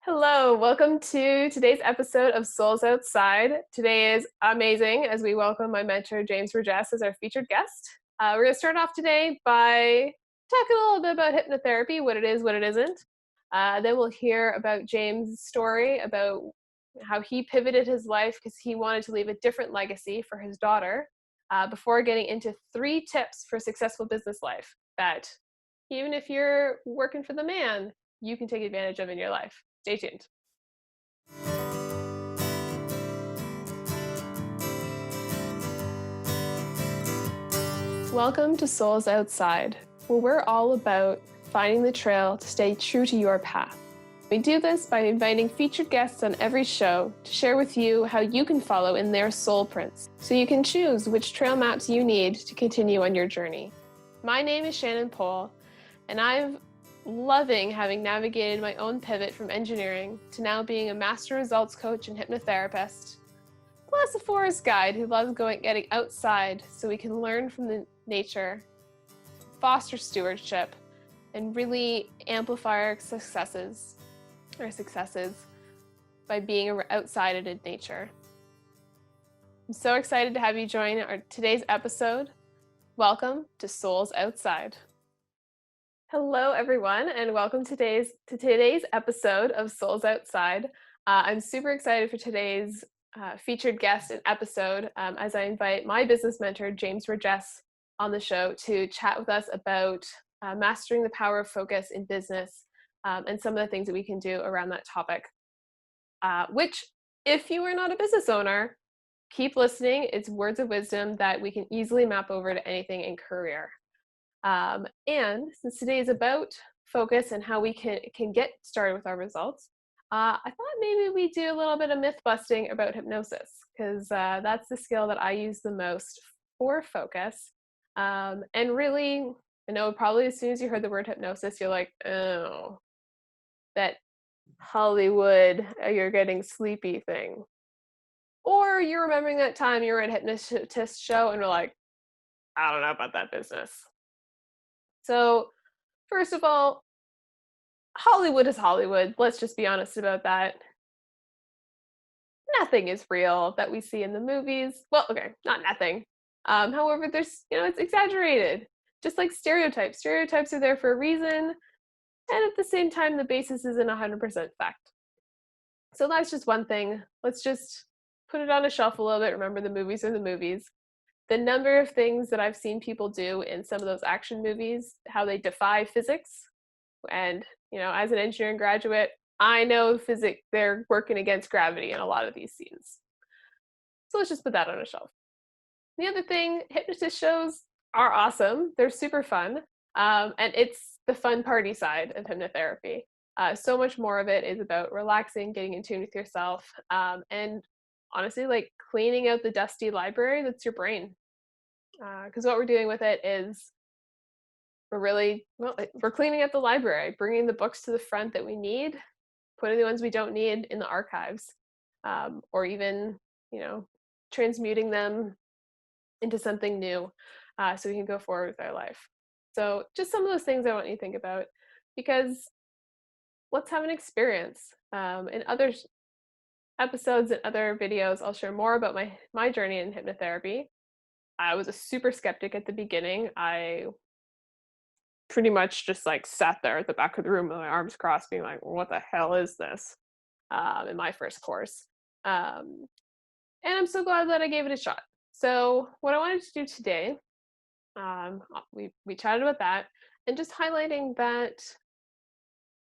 Hello, welcome to today's episode of Souls Outside. Today is amazing as we welcome my mentor, James Burgess, as our featured guest. We're going to start off today by talking a little bit about hypnotherapy, what it is, what it isn't. Then we'll hear about James' story, about how he pivoted his life because he wanted to leave a different legacy for his daughter, before getting into 3 tips for successful business life that even if you're working for the man, you can take advantage of in your life. Stay tuned. Welcome to Souls Outside, where we're all about finding the trail to stay true to your path. We do this by inviting featured guests on every show to share with you how you can follow in their soul prints, so you can choose which trail maps you need to continue on your journey. My name is Shannon Pohl, and I'm loving having navigated my own pivot from engineering to now being a master results coach and hypnotherapist, plus a forest guide who loves getting outside so we can learn from the nature, foster stewardship, and really amplify our successes by being outside in nature. I'm so excited to have you join today's episode. Welcome to Souls Outside. Hello, everyone, and welcome to today's episode of Souls Outside. I'm super excited for today's featured guest and episode as I invite my business mentor, James Burgess, on the show to chat with us about mastering the power of focus in business and some of the things that we can do around that topic. Which, if you are not a business owner, keep listening. It's words of wisdom that we can easily map over to anything in career. And since today is about focus and how we can get started with our results, I thought maybe we do a little bit of myth busting about hypnosis, because that's the skill that I use the most for focus. And really, I know probably as soon as you heard the word hypnosis, you're like, oh, that Hollywood, you're getting sleepy thing. Or you're remembering that time you were at a hypnotist show and were like, I don't know about that business. So, first of all, Hollywood is Hollywood. Let's just be honest about that. Nothing is real that we see in the movies. Well, okay, not nothing. However, it's exaggerated. Just like stereotypes. Stereotypes are there for a reason, and at the same time, the basis isn't 100% fact. So that's just one thing. Let's just put it on a shelf a little bit. Remember, the movies are the movies. The number of things that I've seen people do in some of those action movies, how they defy physics. And, as an engineering graduate, I know physics, they're working against gravity in a lot of these scenes. So let's just put that on a shelf. The other thing, hypnotist shows are awesome. They're super fun. And it's the fun party side of hypnotherapy. So much more of it is about relaxing, getting in tune with yourself, and honestly, like cleaning out the dusty library that's your brain. Because what we're doing with it is we're cleaning up the library, bringing the books to the front that we need, putting the ones we don't need in the archives, or even, transmuting them into something new, so we can go forward with our life. So just some of those things I want you to think about, because let's have an experience. In other episodes and other videos, I'll share more about my journey in hypnotherapy. I was a super skeptic at the beginning. I pretty much just like sat there at the back of the room with my arms crossed, being like, what the hell is this? In my first course. And I'm so glad that I gave it a shot. So what I wanted to do today, we chatted about that, and just highlighting that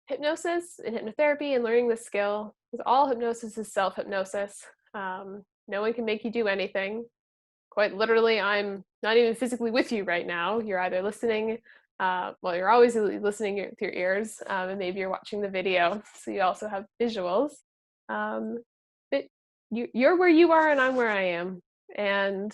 hypnosis and hypnotherapy and learning the skill, because all hypnosis is self-hypnosis. No one can make you do anything. Quite literally, I'm not even physically with you right now. You're either listening, you're always listening with your ears, and maybe you're watching the video, so you also have visuals. But you're where you are and I'm where I am. And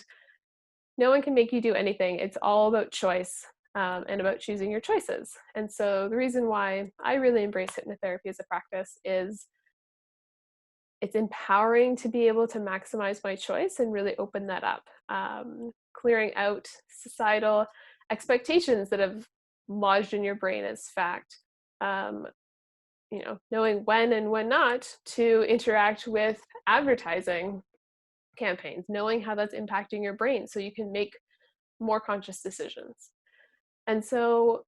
no one can make you do anything. It's all about choice, and about choosing your choices. And so the reason why I really embrace hypnotherapy as a practice is it's empowering to be able to maximize my choice and really open that up, clearing out societal expectations that have lodged in your brain as fact. knowing when and when not to interact with advertising campaigns, knowing how that's impacting your brain so you can make more conscious decisions. And so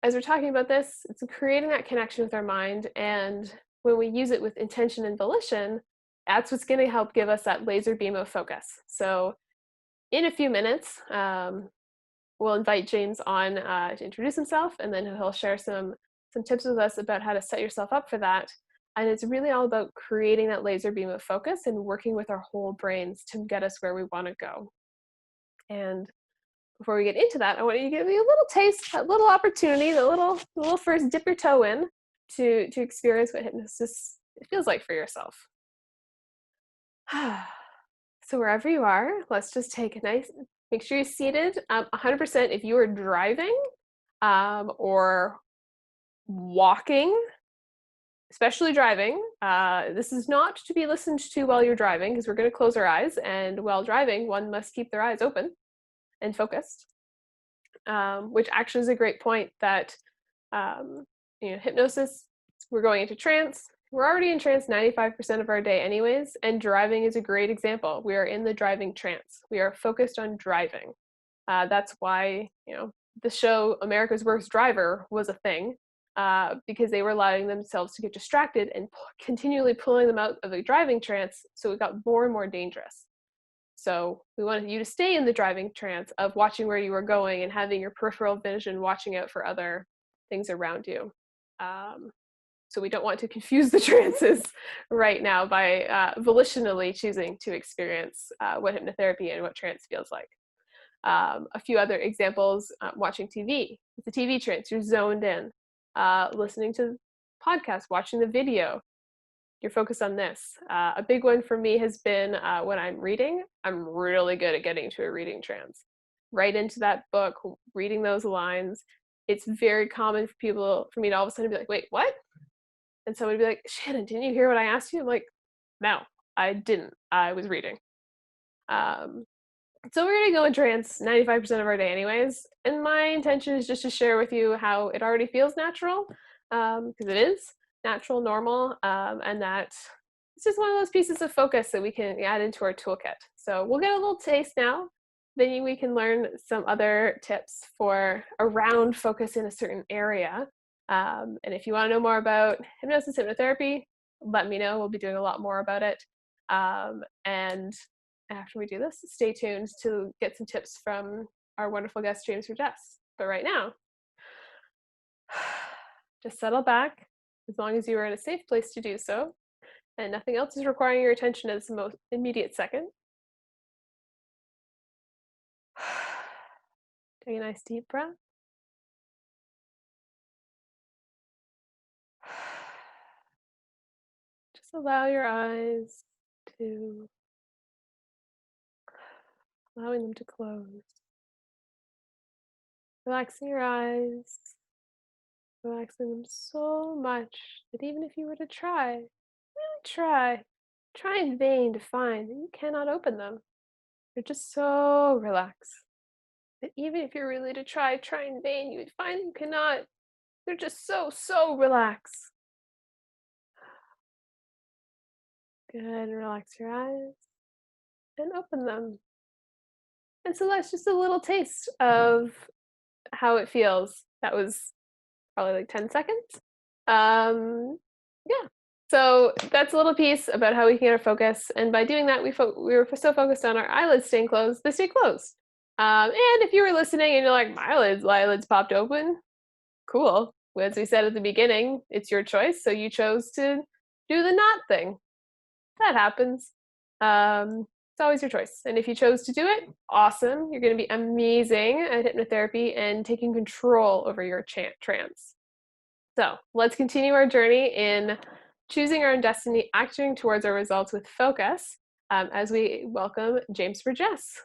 as we're talking about this, it's creating that connection with our mind. And when we use it with intention and volition, that's what's going to help give us that laser beam of focus. So in a few minutes, we'll invite James on to introduce himself, and then he'll share some tips with us about how to set yourself up for that. And it's really all about creating that laser beam of focus and working with our whole brains to get us where we want to go. And before we get into that, I want you to give you a little taste, a little opportunity, the little first dip your toe in to experience what hypnosis feels like for yourself. So wherever you are, let's just take a nice, make sure you're seated. 100% if you are driving or walking, especially driving, this is not to be listened to while you're driving, because we're going to close our eyes, and while driving, one must keep their eyes open and focused. Which actually is a great point that, hypnosis, we're going into trance. We're already in trance 95% of our day anyways, and driving is a great example. We are in the driving trance. We are focused on driving. That's why, the show America's Worst Driver was a thing, because they were allowing themselves to get distracted and continually pulling them out of a driving trance, so it got more and more dangerous. So we wanted you to stay in the driving trance of watching where you were going and having your peripheral vision watching out for other things around you. So we don't want to confuse the trances right now by volitionally choosing to experience what hypnotherapy and what trance feels like. A few other examples, watching TV. It's a TV trance, you're zoned in. Listening to podcasts, watching the video, you're focused on this. A big one for me has been when I'm reading, I'm really good at getting to a reading trance. Right into that book, reading those lines. It's very common for me to all of a sudden be like, wait, what? And someone would be like, Shannon, didn't you hear what I asked you? I'm like, no, I didn't. I was reading. So we're going to go in trance 95% of our day anyways. And my intention is just to share with you how it already feels natural, because it is natural, normal, and that it's just one of those pieces of focus that we can add into our toolkit. So we'll get a little taste now. Then we can learn some other tips for around focus in a certain area. And if you want to know more about hypnosis, hypnotherapy, let me know. We'll be doing a lot more about it. And after we do this, stay tuned to get some tips from our wonderful guest, James Burgess. But right now, just settle back, as long as you are in a safe place to do so, and nothing else is requiring your attention at this most immediate second. Take a nice deep breath. Just allow your eyes to, allowing them to close. Relaxing your eyes, relaxing them so much that even if you were to try in vain to find that you cannot open them, they're just so relaxed that even if you're really to try in vain, you would find you cannot. They're just so relaxed. Good, relax your eyes and open them. And so that's just a little taste of how it feels. That was probably like 10 seconds. Yeah. So that's a little piece about how we can get our focus. And by doing that, we were so focused on our eyelids staying closed, they stay closed. And if you were listening and you're like, my eyelids popped open, cool. As we said at the beginning, it's your choice. So you chose to do the not thing. That happens. It's always your choice. And if you chose to do it, awesome. You're going to be amazing at hypnotherapy and taking control over your trance. So let's continue our journey in choosing our own destiny, acting towards our results with focus, as we welcome James Burgess.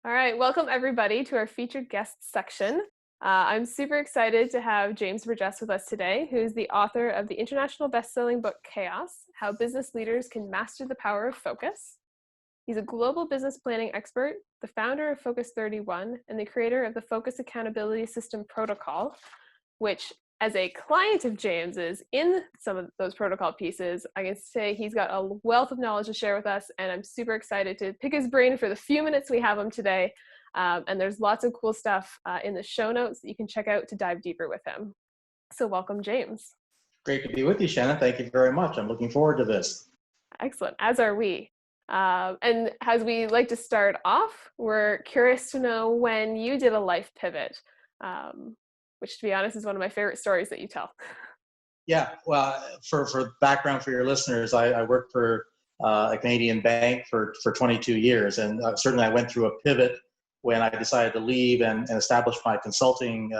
All right, welcome everybody to our featured guest section. I'm super excited to have James Burgess with us today, who's the author of the international best-selling book, Chaos: How Business Leaders Can Master the Power of Focus. He's a global business planning expert, the founder of FOCUS31, and the creator of the focus accountability system Protocol, which, as a client of James's in some of those protocol pieces, I can say he's got a wealth of knowledge to share with us, and I'm super excited to pick his brain for the few minutes we have him today. And there's lots of cool stuff in the show notes that you can check out to dive deeper with him. So welcome, James. Great to be with you, Shannon. Thank you very much. I'm looking forward to this. Excellent, as are we. And as we like to start off, we're curious to know when you did a life pivot, which, to be honest, is one of my favorite stories that you tell. Yeah, well, for background for your listeners, I worked for a Canadian bank for 22 years, and certainly I went through a pivot when I decided to leave and establish my consulting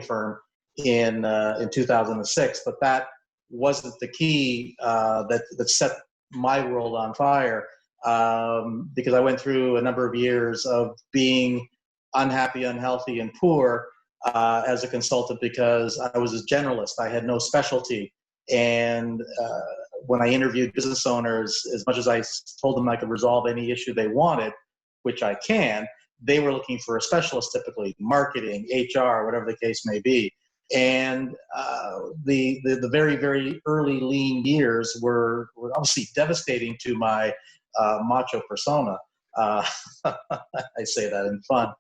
firm in 2006. But that wasn't the key that set my world on fire, because I went through a number of years of being unhappy, unhealthy, and poor as a consultant because I was a generalist. I had no specialty. And when I interviewed business owners, as much as I told them I could resolve any issue they wanted, which I can, they were looking for a specialist, typically marketing, HR, whatever the case may be. And the very, very early lean years were obviously devastating to my macho persona. I say that in fun.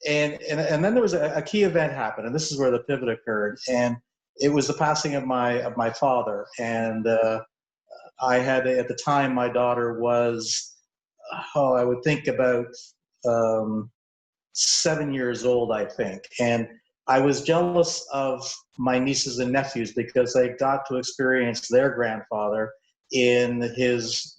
And then there was a key event happened, and this is where the pivot occurred. And it was the passing of my father. And I had, at the time, my daughter was, I would think about 7 years old, I think. And I was jealous of my nieces and nephews because they got to experience their grandfather in his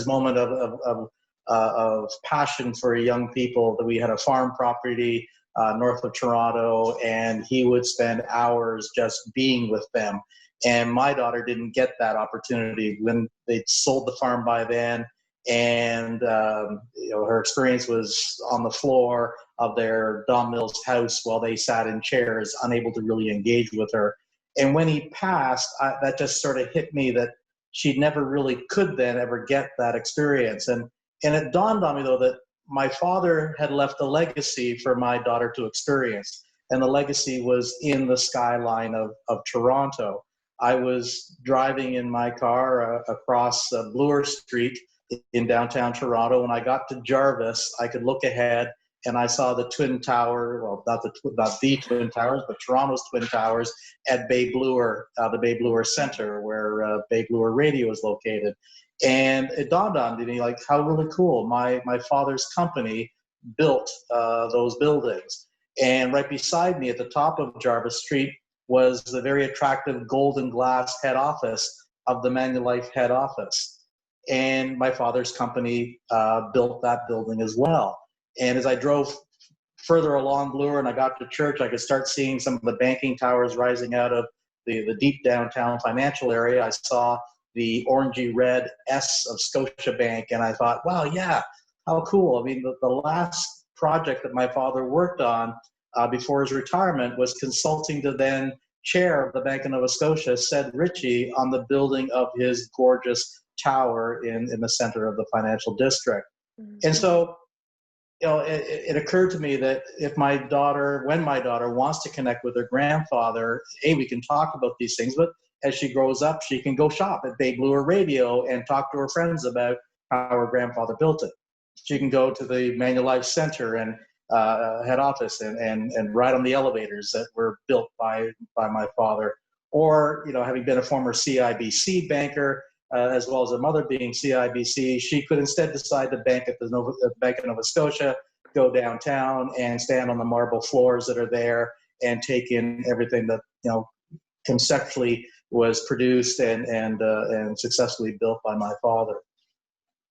moment of passion for young people. That we had a farm property north of Toronto, and he would spend hours just being with them. And my daughter didn't get that opportunity when they'd sold the farm by then. And her experience was on the floor of their Don Mills house while they sat in chairs, unable to really engage with her. And when he passed, that just sort of hit me that she never really could then ever get that experience. And it dawned on me, though, that my father had left a legacy for my daughter to experience. And the legacy was in the skyline of Toronto. I was driving in my car across Bloor Street in downtown Toronto. When I got to Jarvis, I could look ahead and I saw the Twin Tower, well, not the Twin Towers, but Toronto's Twin Towers at Bay Bloor, the Bay Bloor Center, where Bay Bloor Radio is located. And it dawned on me, like, how really cool. My father's company built those buildings. And right beside me at the top of Jarvis Street was the very attractive golden glass head office of the Manulife head office. And my father's company built that building as well. And as I drove further along Bloor and I got to church, I could start seeing some of the banking towers rising out of the deep downtown financial area. I saw the orangey red S of Scotiabank, and I thought, wow, yeah, how cool. I mean, the last project that my father worked on before his retirement was consulting to then chair of the Bank of Nova Scotia, Sid Ritchie, on the building of his gorgeous tower in the center of the financial district. Mm-hmm. And so, it occurred to me that when my daughter wants to connect with her grandfather, we can talk about these things, but as she grows up, she can go shop at Bay Bloor Radio and talk to her friends about how her grandfather built it. She can go to the Manulife Center and head office and ride on the elevators that were built by my father. Or, having been a former CIBC banker, as well as her mother being CIBC, she could instead decide to bank at the Bank of Nova Scotia, go downtown and stand on the marble floors that are there and take in everything that, conceptually was produced and successfully built by my father.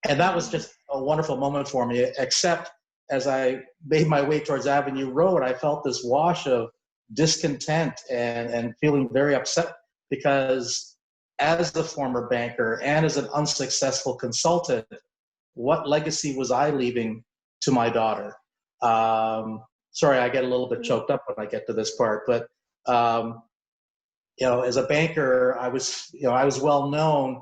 And that was just a wonderful moment for me, except as I made my way towards Avenue Road, I felt this wash of discontent and feeling very upset because as the former banker and as an unsuccessful consultant, what legacy was I leaving to my daughter. Sorry, I get a little bit choked up when I get to this part, but as a banker, I was well known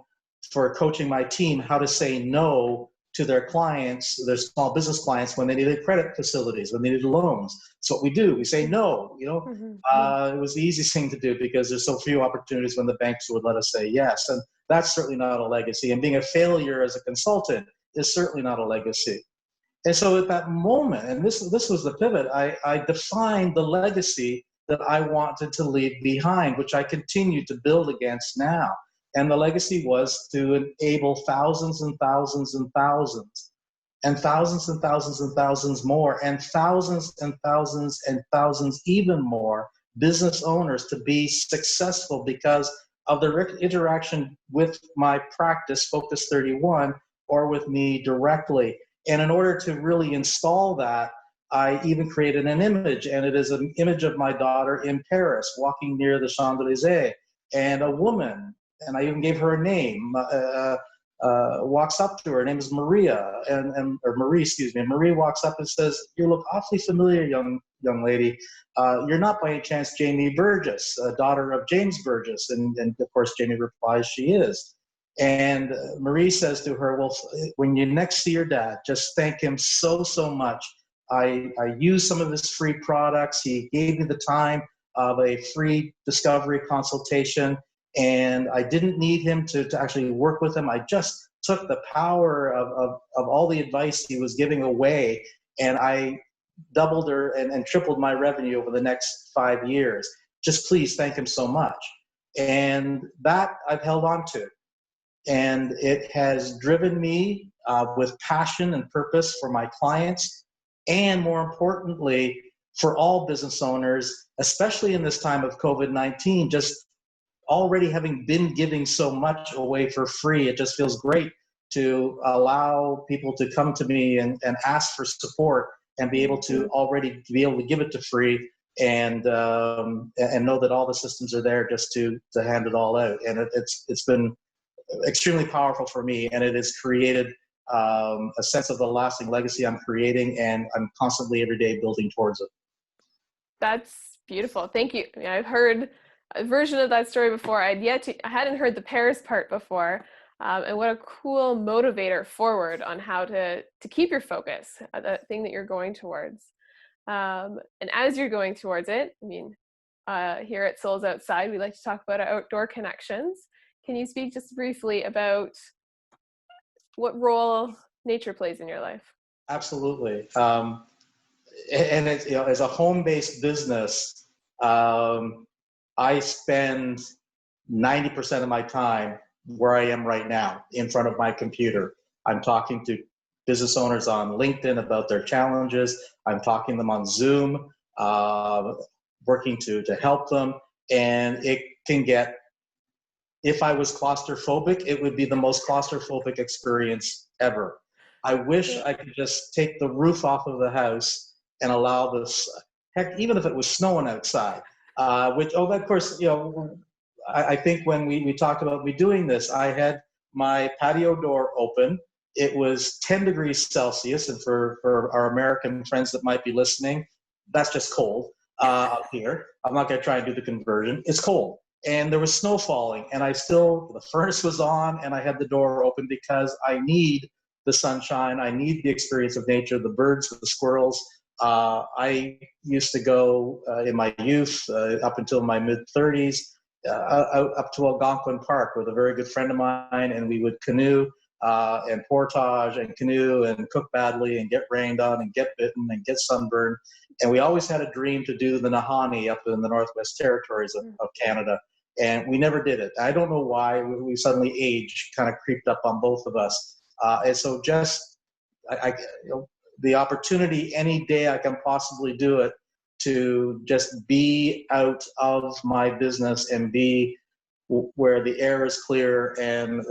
for coaching my team how to say no to their clients, their small business clients, when they needed credit facilities, when they needed loans. That's what we do. We say no. It was the easiest thing to do because there's so few opportunities when the banks would let us say yes. And that's certainly not a legacy. And being a failure as a consultant is certainly not a legacy. And so at that moment, and this was the pivot, I defined the legacy that I wanted to leave behind, which I continue to build against now. And the legacy was to enable thousands and thousands and thousands and thousands and thousands and thousands more and thousands and thousands and thousands even more business owners to be successful because of their interaction with my practice, FOCUS31, or with me directly. And in order to really install that, I even created an image, and it is an image of my daughter in Paris, walking near the Champs-Élysées, and a woman, and I even gave her a name, walks up to her. Her name is Maria, or Marie, excuse me. Marie walks up and says, "You look awfully familiar, young lady. You're not by any chance Jamie Burgess, daughter of James Burgess?" And of course, Jamie replies, "She is." And Marie says to her, "Well, when you next see your dad, just thank him so much. I used some of his free products. He gave me the time of a free discovery consultation, and I didn't need him to actually work with him. I just took the power of all the advice he was giving away, and I doubled and tripled my revenue over the next 5 years. Just please thank him so much." And that I've held on to. And it has driven me with passion and purpose for my clients, and more importantly, for all business owners, especially in this time of COVID-19, just already having been giving so much away for free. It just feels great to allow people to come to me and ask for support and be able to give it to free and know that all the systems are there just to hand it all out. And it's been extremely powerful for me, and it has created a sense of the lasting legacy I'm creating, and I'm constantly every day building towards it. That's beautiful. Thank you. I've heard a version of that story before. I hadn't heard the Paris part before. And what a cool motivator forward on how to keep your focus, the thing that you're going towards. And as you're going towards it, here at Souls Outside, we like to talk about outdoor connections. Can you speak just briefly about what role nature plays in your life? Absolutely. And it's, as a home-based business, I spend 90% of my time where I am right now, in front of my computer. I'm talking to business owners on LinkedIn about their challenges. I'm talking to them on Zoom, working to help them. And it can get, if I was claustrophobic, it would be the most claustrophobic experience ever. I wish I could just take the roof off of the house and allow this, heck, even if it was snowing outside, of course, I think when we talked about me doing this, I had my patio door open. It was 10 degrees Celsius, and for our American friends that might be listening, that's just cold up here. I'm not going to try and do the conversion. It's cold. And there was snow falling, and the furnace was on, and I had the door open because I need the sunshine. I need the experience of nature, the birds, the squirrels. I used to go in my youth, up until my mid-30s, up to Algonquin Park with a very good friend of mine, and we would canoe and portage and canoe and cook badly and get rained on and get bitten and get sunburned. And we always had a dream to do the Nahanni up in the Northwest Territories of Canada. And we never did it. I don't know why. We suddenly age kind of creeped up on both of us. And so the opportunity any day I can possibly do it, to just be out of my business and be where the air is clear and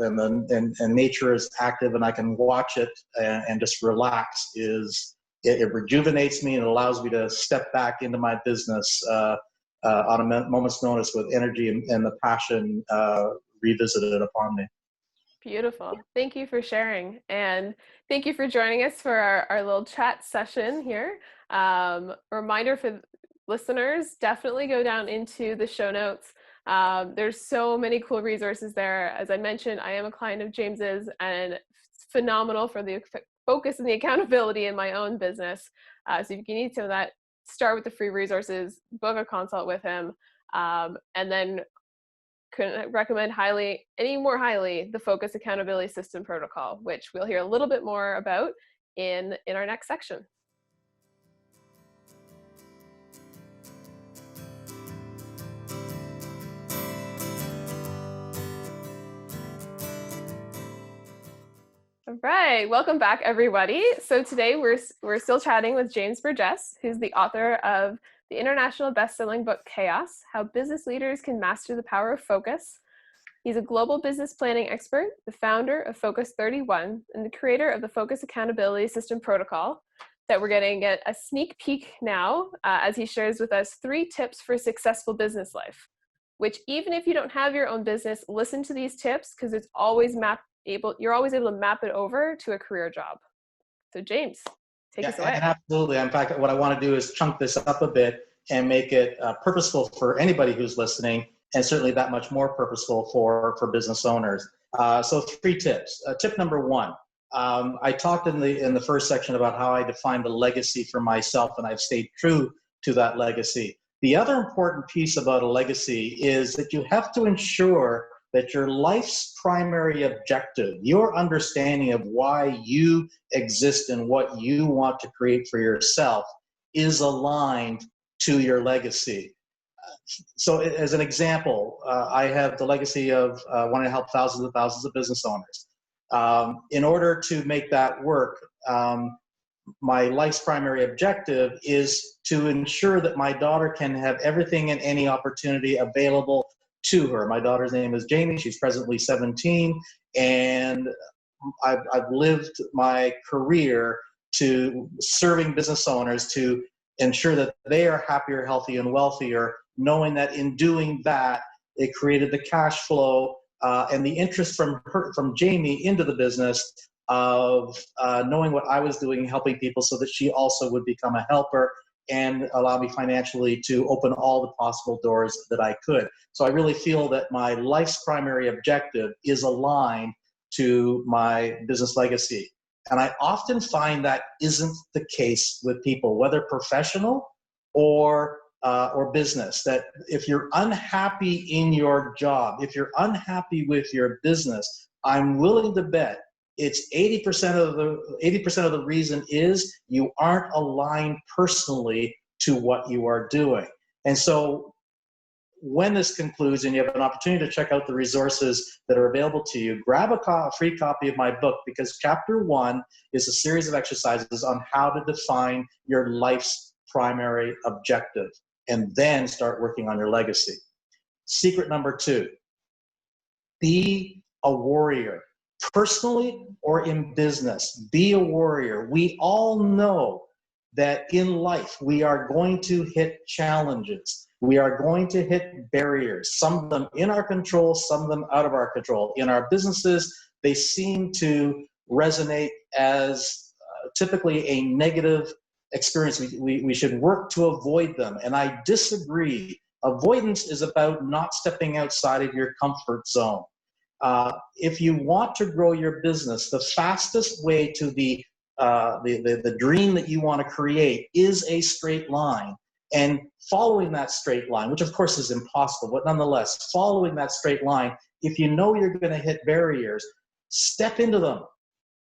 nature is active and I can watch it and just relax, it rejuvenates me and allows me to step back into my business on a moment's notice with energy and the passion revisited upon me. Beautiful. Thank you for sharing. And thank you for joining us for our little chat session here. Reminder for listeners, definitely go down into the show notes. There's so many cool resources there. As I mentioned, I am a client of James's, and it's phenomenal for the focus and the accountability in my own business. So if you need some of that, start with the free resources, book a consult with him, and then couldn't recommend any more highly the Focus Accountability System protocol, which we'll hear a little bit more about in our next section. All right, welcome back, everybody. So today we're still chatting with James Burgess, who's the author of the international best-selling book Chaos: How Business Leaders Can Master the Power of Focus. He's a global business planning expert, the founder of FOCUS31, and the creator of the Focus Accountability System protocol that we're going to get a sneak peek now as he shares with us 3 tips for a successful business life, which even if you don't have your own business, listen to these tips because you're always able to map it over to a career job. So James, take us away. Absolutely. In fact, what I want to do is chunk this up a bit and make it purposeful for anybody who's listening, and certainly that much more purposeful for business owners. So 3 tips. Tip number 1. I talked in the first section about how I defined a legacy for myself, and I've stayed true to that legacy. The other important piece about a legacy is that you have to ensure that your life's primary objective, your understanding of why you exist and what you want to create for yourself, is aligned to your legacy. So as an example, I have the legacy of wanting to help thousands of business owners. In order to make that work, my life's primary objective is to ensure that my daughter can have everything and any opportunity available to her. My daughter's name is Jamie. She's presently 17, and I've lived my career to serving business owners to ensure that they are happier, healthy, and wealthier, knowing that in doing that, it created the cash flow and the interest from Jamie into the business of knowing what I was doing, helping people, so that she also would become a helper and allow me financially to open all the possible doors that I could. So I really feel that my life's primary objective is aligned to my business legacy. And I often find that isn't the case with people, whether professional or business, that if you're unhappy in your job, if you're unhappy with your business, I'm willing to bet it's 80% of the reason is you aren't aligned personally to what you are doing. And so when this concludes and you have an opportunity to check out the resources that are available to you, grab a free copy of my book, because chapter 1 is a series of exercises on how to define your life's primary objective and then start working on your legacy. Secret number 2, be a warrior. Personally or in business, be a warrior. We all know that in life we are going to hit challenges. We are going to hit barriers, some of them in our control, some of them out of our control. In our businesses, they seem to resonate as typically a negative experience. We should work to avoid them, and I disagree. Avoidance is about not stepping outside of your comfort zone. If you want to grow your business, the fastest way to the dream that you want to create is a straight line. And following that straight line, which of course is impossible, but nonetheless, following that straight line, if you know you're going to hit barriers, step into them.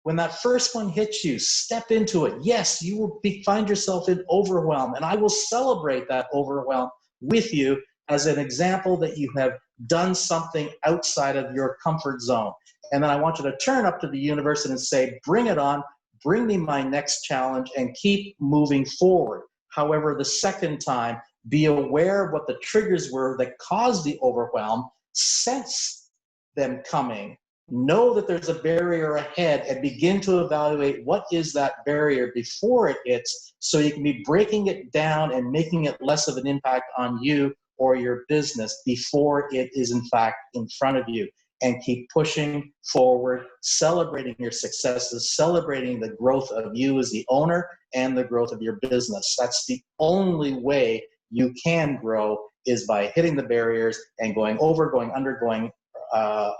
When that first one hits you, step into it. Yes, you will find yourself in overwhelm, and I will celebrate that overwhelm with you as an example that you have done something outside of your comfort zone. And then I want you to turn up to the universe and say, bring it on, bring me my next challenge, and keep moving forward. However, the second time, be aware of what the triggers were that caused the overwhelm, sense them coming, know that there's a barrier ahead, and begin to evaluate what is that barrier before it hits, so you can be breaking it down and making it less of an impact on you or your business before it is in fact in front of you. and keep pushing forward, celebrating your successes, celebrating the growth of you as the owner and the growth of your business. That's the only way you can grow, is by hitting the barriers and going over, going under, going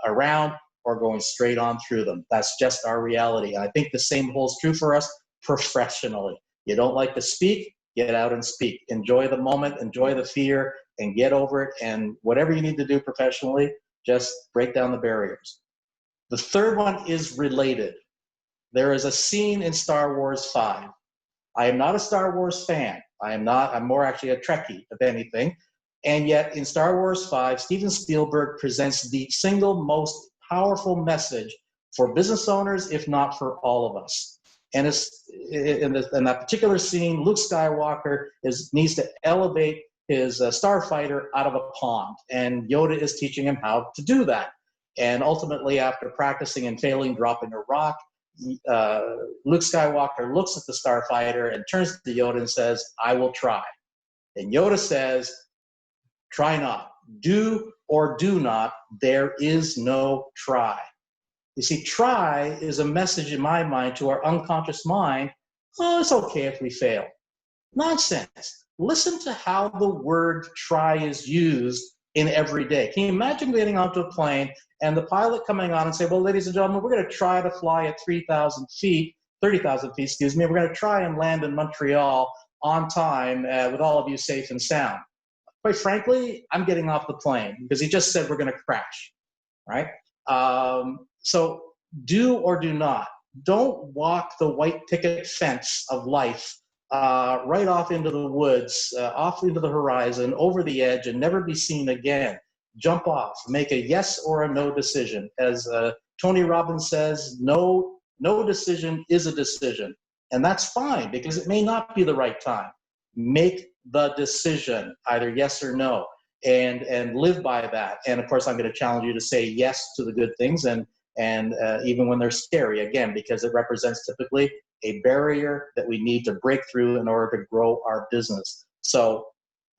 around, or going straight on through them. That's just our reality. I think the same holds true for us professionally. You don't like to speak, get out and speak. Enjoy the moment, enjoy the fear, and get over it. And whatever you need to do professionally, just break down the barriers. The third one is related. There is a scene in Star Wars 5. I am not a Star Wars fan. I'm more actually a Trekkie, if anything. And yet in Star Wars 5, Steven Spielberg presents the single most powerful message for business owners, if not for all of us. And it's in that particular scene, Luke Skywalker needs to elevate his starfighter out of a pond, and Yoda is teaching him how to do that. And ultimately, after practicing and failing, dropping a rock, Luke Skywalker looks at the starfighter and turns to Yoda and says, "I will try." And Yoda says, "Try not. Do or do not. There is no try." You see, try is a message in my mind to our unconscious mind. Oh, it's okay if we fail. Nonsense. Listen to how the word try is used in every day. Can you imagine getting onto a plane and the pilot coming on and say, "Well, ladies and gentlemen, we're going to try to fly at 30,000 feet, we're going to try and land in Montreal on time with all of you safe and sound." Quite frankly, I'm getting off the plane because he just said we're going to crash, right? So do or do not. Don't walk the white picket fence of life right off into the woods, off into the horizon, over the edge, and never be seen again. Jump off. Make a yes or a no decision. As Tony Robbins says, no decision is a decision. And that's fine, because it may not be the right time. Make the decision, either yes or no, and live by that. And of course, I'm going to challenge you to say yes to the good things, and even when they're scary, again, because it represents typically a barrier that we need to break through in order to grow our business. So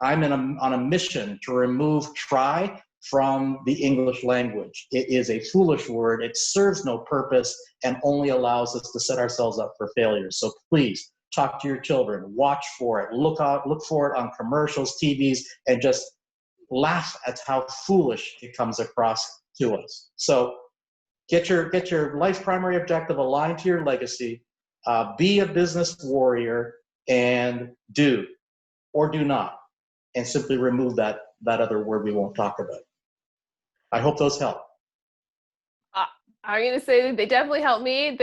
I'm on a mission to remove try from the English language. It is a foolish word. It serves no purpose and only allows us to set ourselves up for failure. So please talk to your children, watch for it, look for it on commercials, TVs, and just laugh at how foolish it comes across to us. So get your life primary objective aligned to your legacy. Be a business warrior, and do or do not, and simply remove that other word we won't talk about. I hope those help. I'm going to say that they definitely help me.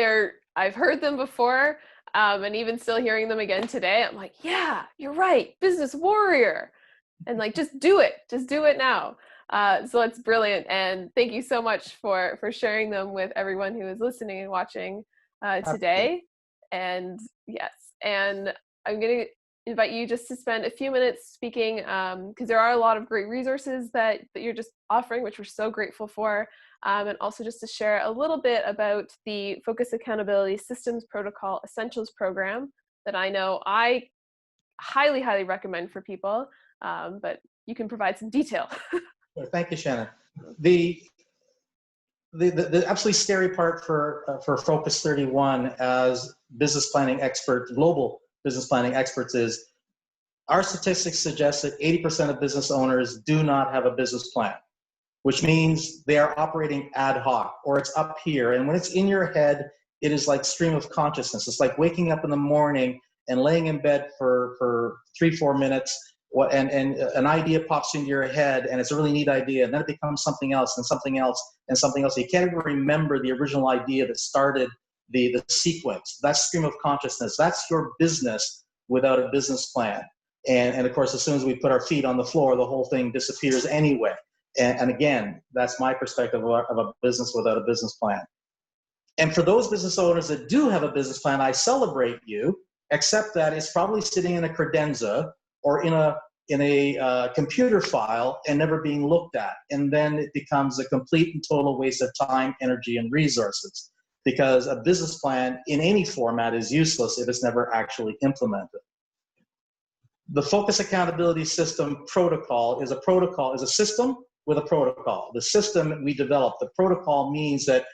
I've heard them before, and even still hearing them again today, I'm like, yeah, you're right, business warrior. And like, just do it now. So it's brilliant. And thank you so much for sharing them with everyone who is listening and watching today. And yes, and I'm going to invite you just to spend a few minutes speaking, because there are a lot of great resources that you're just offering, which we're so grateful for. And also just to share a little bit about the Focus Accountability Systems Protocol Essentials program that I know I highly, highly recommend for people. But you can provide some detail. Thank you, Shannon. The absolutely scary part for FOCUS31 as business planning experts, global business planning experts, is our statistics suggest that 80% of business owners do not have a business plan, which means they are operating ad hoc, or it's up here. And when it's in your head, it is like stream of consciousness. It's like waking up in the morning and laying in bed for 3-4 minutes, and an idea pops into your head, and it's a really neat idea, and then it becomes something else and something else and something else. You can't even remember the original idea that started the sequence. That's stream of consciousness. That's your business without a business plan. And of course, as soon as we put our feet on the floor, the whole thing disappears anyway. And again, that's my perspective of a business without a business plan. And for those business owners that do have a business plan, I celebrate you, except that it's probably sitting in a credenza or in a computer file and never being looked at. And then it becomes a complete and total waste of time, energy, and resources, because a business plan in any format is useless if it's never actually implemented. The Focus Accountability System Protocol is a system with a protocol. The system we developed, the protocol means that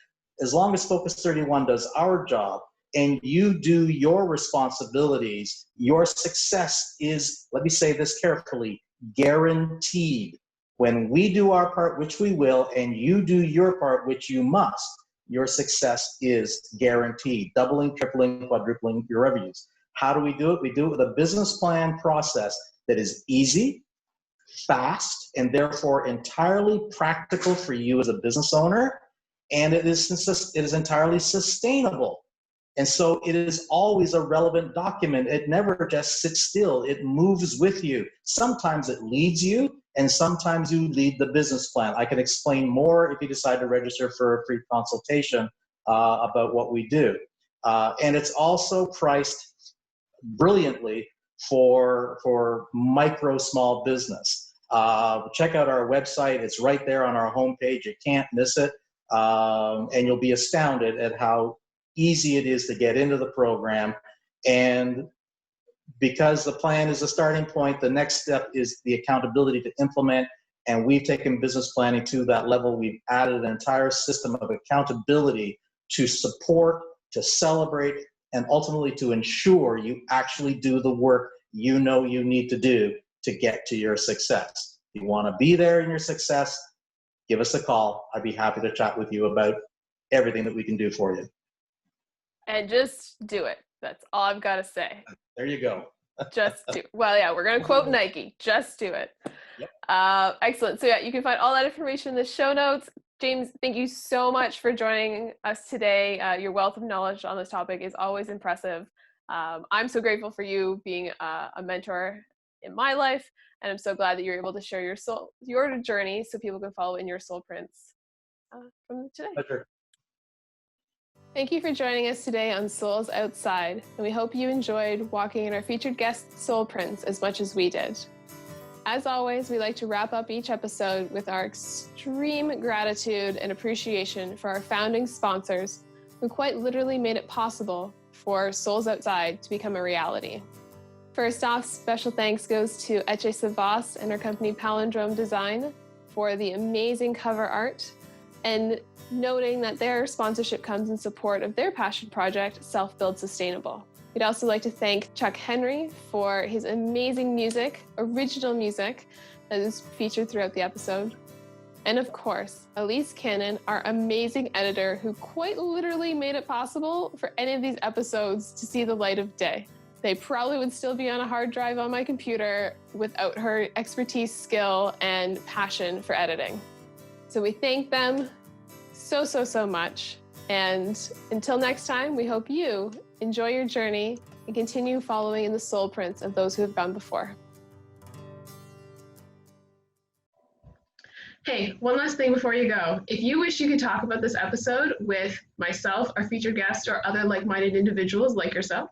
as long as FOCUS31 does our job and you do your responsibilities, your success is, let me say this carefully, guaranteed. When we do our part, which we will, and you do your part, which you must, your success is guaranteed, doubling, tripling, quadrupling your revenues. How do we do it? We do it with a business plan process that is easy, fast, and therefore entirely practical for you as a business owner, and it is entirely sustainable. And so it is always a relevant document. It never just sits still. It moves with you. Sometimes it leads you, and sometimes you lead the business plan. I can explain more if you decide to register for a free consultation about what we do. And it's also priced brilliantly for micro small business. Check out our website. It's right there on our homepage. You can't miss it. And you'll be astounded at how easy it is to get into the program. And because the plan is a starting point, the next step is the accountability to implement. And we've taken business planning to that level. We've added an entire system of accountability to support, to celebrate, and ultimately to ensure you actually do the work you know you need to do to get to your success. If you want to be there in your success, give us a call. I'd be happy to chat with you about everything that we can do for you. And just do it. That's all I've got to say. There you go. Just do it. Well, yeah, we're going to quote Nike. Just do it. Yep. Excellent. So yeah, you can find all that information in the show notes. James, thank you so much for joining us today. Your wealth of knowledge on this topic is always impressive. I'm so grateful for you being a mentor in my life, and I'm so glad that you're able to share your journey so people can follow in your soul prints from today. Pleasure. Thank you for joining us today on Souls Outside, and we hope you enjoyed walking in our featured guest soul prints as much as we did. As always, we like to wrap up each episode with our extreme gratitude and appreciation for our founding sponsors who quite literally made it possible for Souls Outside to become a reality. First off, special thanks goes to Etche Savas and her company Palindrome Design for the amazing cover art, and noting that their sponsorship comes in support of their passion project, Self-Build Sustainable. We'd also like to thank Chuck Henry for his amazing music, original music, that is featured throughout the episode. And of course, Elise Cannon, our amazing editor, who quite literally made it possible for any of these episodes to see the light of day. They probably would still be on a hard drive on my computer without her expertise, skill, and passion for editing. So we thank them so much. And until next time, we hope you enjoy your journey and continue following in the soul prints of those who have gone before. Hey, one last thing before you go. If you wish you could talk about this episode with myself, our featured guest, or other like-minded individuals like yourself,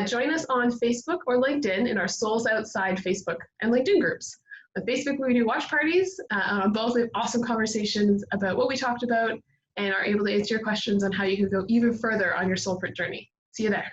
join us on Facebook or LinkedIn in our Souls Outside Facebook and LinkedIn groups. On Facebook, we do watch parties. On both, we have awesome conversations about what we talked about and are able to answer your questions on how you can go even further on your soul print journey. See you there.